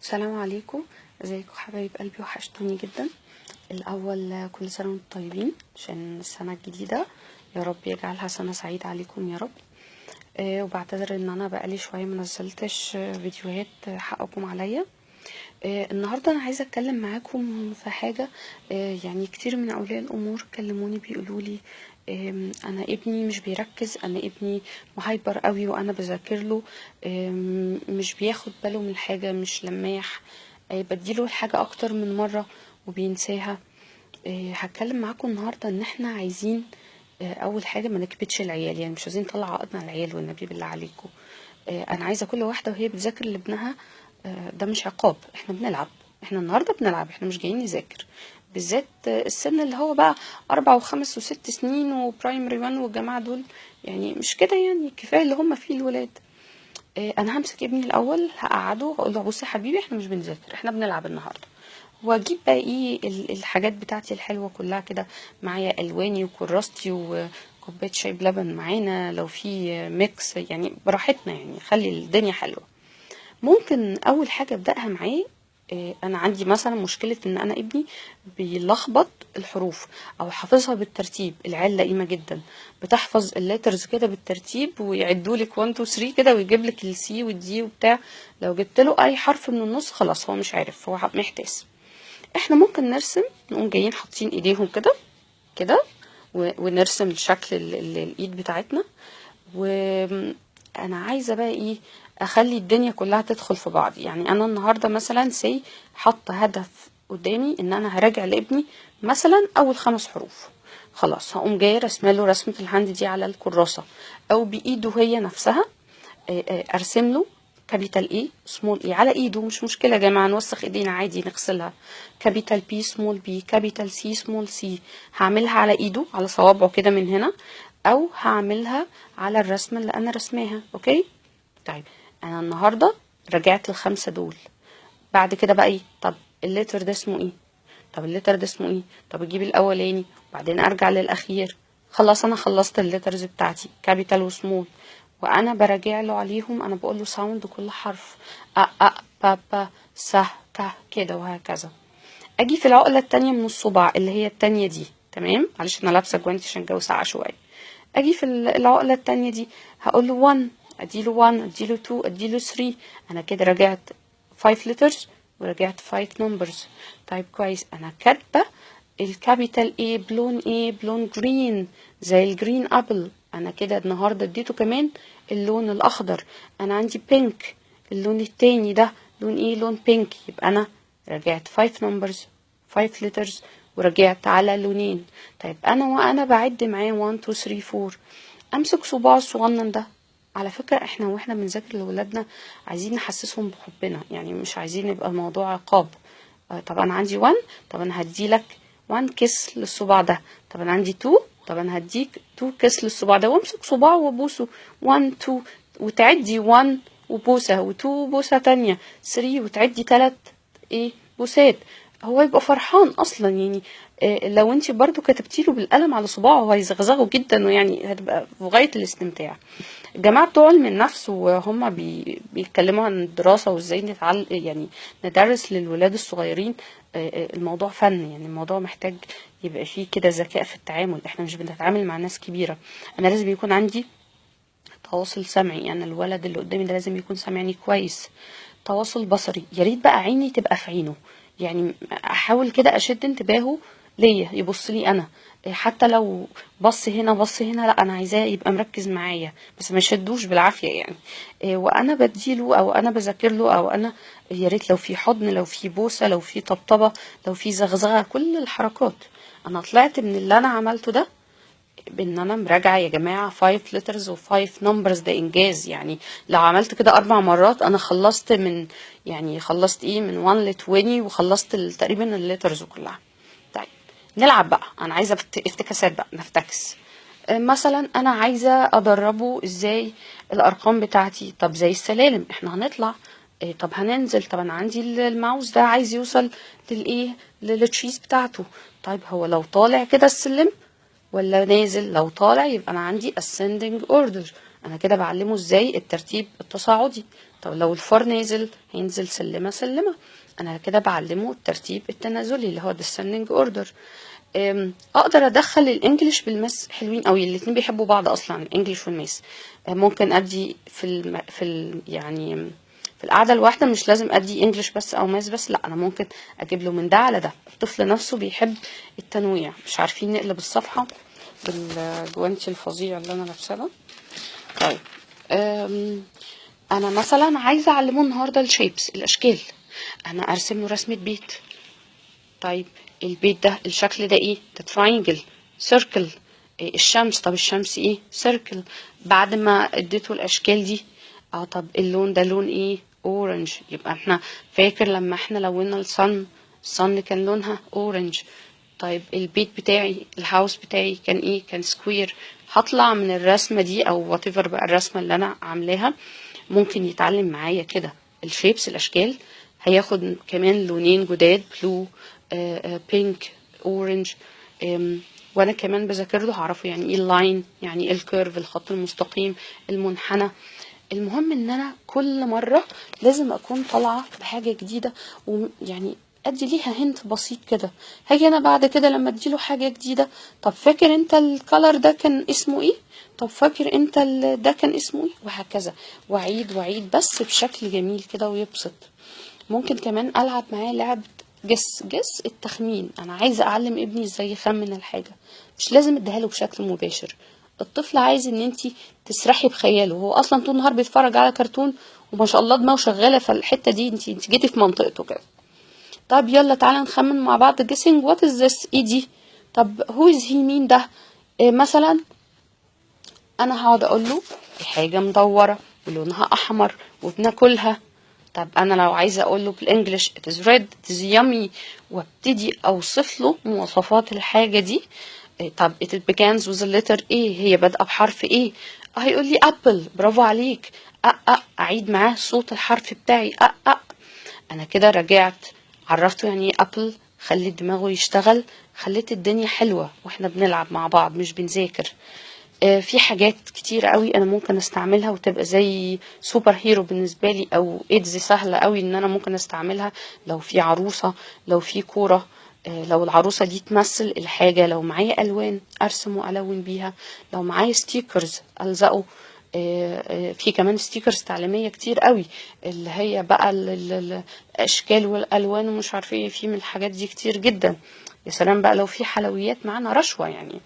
السلام عليكم. ازيكم حبايب قلبي؟ وحشتوني جدا. الاول كل سنه وانتم طيبين عشان السنه الجديده، يا رب يجعلها سنه سعيده عليكم يا رب. وبعتذر ان انا بقالي شويه منزلتش فيديوهات، حقكم عليا. النهارده انا عايزه اتكلم معاكم في حاجه. يعني كتير من اولياء الامور كلموني بيقولوا لي انا ابني مش بيركز، انا ابني مهايبر قوي وانا بذاكر له، مش بياخد باله من حاجه، مش لماح، بديله الحاجه اكتر من مره وبينساها. هتكلم معاكم النهارده ان احنا عايزين اول حاجه ما نكبتش العيال، يعني مش عايزين نطلع عقدنا على العيال والنبي بالله عليكم. انا عايزه كل واحده وهي بتذاكر لابنها، ده مش عقاب، احنا بنلعب، احنا النهارده بنلعب، احنا مش جايين نذاكر. بالذات السن اللي هو بقى 4 و5 و6 سنين وبرايمري 1 والجماعه دول، يعني مش كده، يعني كفايه اللي هم فيه الولاد. انا همسك ابني الاول، هقعده واقول له بص يا حبيبي احنا مش بنذاكر، احنا بنلعب النهارده. واجيب بقى ايه الحاجات بتاعتي الحلوه كلها كده، معايا الواني وكراستي وكوبايه شاي بلبن معانا، لو في ميكس يعني براحتنا، يعني خلي الدنيا حلوه. ممكن اول حاجه ابداها معاه، انا عندي مثلا مشكله ان انا ابني بيلخبط الحروف او حافظها بالترتيب. العيال لئيمه جدا، بتحفظ الليترز كده بالترتيب ويعدوا لك 1 2 3 كده ويجيب لك السي والدي وبتاع. لو جبت له اي حرف من النص خلاص هو مش عارف، هو محتاس. احنا ممكن نرسم، نقوم جايين حاطين ايديهم كده كده ونرسم شكل الايد بتاعتنا. وانا عايزه بقى ايه، اخلي الدنيا كلها تدخل في بعض. يعني انا النهارده مثلا حط هدف قدامي ان انا هراجع لابني مثلا اول 5 حروف. خلاص هقوم جايه رسمه رسمه الهاند دي على الكراسه او بايده هي نفسها. ارسم له كابيتال اي سمول اي على ايده، مش مشكله يا جماعه، نوسخ ايدينا عادي نغسلها. كابيتال بي سمول بي، كابيتال سي سمول سي. هعملها على ايده، على صوابعه كده من هنا، او هعملها على الرسمه اللي انا رسماها. اوكي طيب، انا النهارده رجعت ال5 دول. بعد كده بقى ايه؟ طب الليتر ده اسمه ايه؟ طب الليتر ده اسمه ايه؟ طب اجيب الاولاني وبعدين ارجع للاخير. خلاص انا خلصت الليترز بتاعتي كابيتال وسمول، وانا براجع له عليهم، انا بقول له ساوند كل حرف، با با س ك كده وهكذا. اجي في العقله التانية من الصباع اللي هي التانية دي، تمام؟ معلش انا لابسه جوانتي عشان الجو ساقع شويه. اجي في العقله التانية دي هقول له 1، اديله 1، اديله 2، اديله 3. انا كده رجعت 5 letters ورجعت 5 numbers. طيب كويس، انا كاتبه الكابيتال ايه بلون ايه، بلون جرين زي الجرين ابل. انا كده النهارده اديته كمان اللون الاخضر. انا عندي بينك، اللون التاني ده لون ايه؟ لون بينك. يبقى انا رجعت 5 numbers 5 letters ورجعت على لونين. طيب انا وانا بعد معاه 1 2 3 4، امسك صباع الصغنن ده. على فكرة احنا واحنا بنذاكر لولادنا عايزين نحسسهم بحبنا، يعني مش عايزين يبقى الموضوع عقاب. طب انا عندي 1، طب انا هديلك 1 كيس للصباع ده. طب انا عندي 2، طب انا هديك 2 كيس للصباع ده، وامسك صباعه وابوسه 1 2، وتعدي 1 وبوسه و2 بوسه تانية 3، وتعدي 3 ايه بوسات. هو يبقى فرحان اصلا يعني. لو انت برضو كتبتيله بالقلم على صباعه هيزغزغه جدا، ويعني هتبقى في غايه الاستمتاع. الجماعه بتوع علم النفس وهم بيتكلموا عن الدراسه وازاي يعني ندرس للولاد الصغيرين. الموضوع فن، يعني الموضوع محتاج يبقى فيه كده ذكاء في التعامل. احنا مش بنتعامل مع ناس كبيره، انا لازم يكون عندي تواصل سمعي، يعني الولد اللي قدامي ده لازم يكون سامعني كويس. تواصل بصري، يا ريت بقى عيني تبقى في عينه، يعني احاول كده اشد انتباهه ليا، يبص لي انا. حتى لو بص هنا بص هنا، لا انا عايزاه يبقى مركز معايا، بس ما يشدوش بالعافيه يعني. وانا بديله او انا بذاكر له او انا، يا ريت لو في حضن، لو في بوسه، لو في طبطبه، لو في زغزغه، كل الحركات. انا طلعت من اللي انا عملته ده بان انا مراجعه يا جماعه 5 letters و 5 numbers، ده انجاز يعني. لو عملت كده 4 مرات انا خلصت من، يعني خلصت ايه، من 1 ل 20، وخلصت تقريبا الليترز كلها. طيب نلعب بقى، انا عايزه افتكاسات بقى، نفتكس. مثلا انا عايزه ادربه ازاي الارقام بتاعتي. طب زي السلالم، احنا هنطلع، طب هننزل، طب انا عندي الماوس ده عايز يوصل للايه، للتشيز بتاعته. طيب هو لو طالع كده السلم ولا نازل؟ لو طالع يبقى انا عندي ascending order، انا كده بعلمه ازاي الترتيب التصاعدي. طب لو الفار نازل هينزل سلمة سلمة. انا كده بعلمه الترتيب التنازلي اللي هو descending order. اقدر ادخل الانجليش بالماس حلوين قوي، الاتنين بيحبوا بعض اصلا الانجليش والماس. ممكن ادي يعني في القعده الواحده مش لازم ادي انجليش بس او ماس بس، لا انا ممكن اجيب له من ده على ده. الطفل نفسه بيحب التنويع. مش عارفين نقلب الصفحه بالجوانتي الفظيع اللي انا لابساه ده. طيب انا مثلا عايزه اعلمه النهارده الشيبس الاشكال. انا ارسم له رسمه بيت. طيب البيت ده الشكل ده ايه؟ ده تراينجل سيركل. الشمس، طب الشمس ايه؟ سيركل. بعد ما اديته الاشكال دي طب اللون ده لون ايه؟ اورنج. يبقى احنا فاكر لما احنا لونا الصن كان لونها اورنج. طيب البيت بتاعي الهاوس بتاعي كان ايه؟ كان سكوير. هطلع من الرسمه دي او whatever بقى الرسمه اللي انا عاملاها، ممكن يتعلم معايا كده الشيبس الاشكال. هياخد كمان لونين جداد، بلو بينك اورنج. وانا كمان بذاكر له هعرفه يعني ايه اللاين، يعني ايه الكيرف الخط المستقيم، المنحنى. المهم ان انا كل مرة لازم اكون طالعة بحاجة جديدة، ويعني ادي ليها هنت بسيط كده. هاجي انا بعد كده لما اديله حاجة جديدة، طب فاكر انت الكالر ده كان اسمه ايه؟ طب فاكر انت ده كان اسمه ايه؟ وهكذا، وعيد بس بشكل جميل كده ويبسط. ممكن كمان العب معاه لعبة جس التخمين. انا عايزه اعلم ابني ازاي يخمن الحاجه، مش لازم اديها له بشكل مباشر. الطفل عايز ان انتي تسرحي بخياله، هو اصلا طول النهار بيتفرج على كرتون وما شاء الله دماغه شغاله، فالحته دي انتي جيتي في منطقته كده. طب يلا تعالى نخمن مع بعض guessing what is this، ايه دي؟ طب who is he مين ده؟ مثلا انا هقعد اقول له دي حاجه مدوره ولونها احمر وبناكلها. طب انا لو عايزه اقول له بالانجلش it is red it is yummy، وابتدي اوصف له مواصفات الحاجه دي. طب it begins with a letter ايه، هي بادئه بحرف ايه؟ هيقول لي apple، برافو عليك. اعيد معاه صوت الحرف بتاعي انا كده رجعت عرفته يعني ايه ابل، خليت دماغه يشتغل، خليت الدنيا حلوه واحنا بنلعب مع بعض مش بنذاكر. في حاجات كتير قوي انا ممكن استعملها وتبقى زي سوبر هيرو بالنسبه لي، او ايدز سهله قوي ان انا ممكن استعملها. لو في عروسه، لو في كوره، لو العروسه دي تمثل الحاجه، لو معايا الوان ارسم والون بيها، لو معايا ستيكرز الزقه. في كمان ستيكرز تعليميه كتير قوي اللي هي بقى الاشكال والالوان ومش عارفه ايه، في من الحاجات دي كتير جدا. يا سلام بقى لو في حلويات معانا رشوه يعني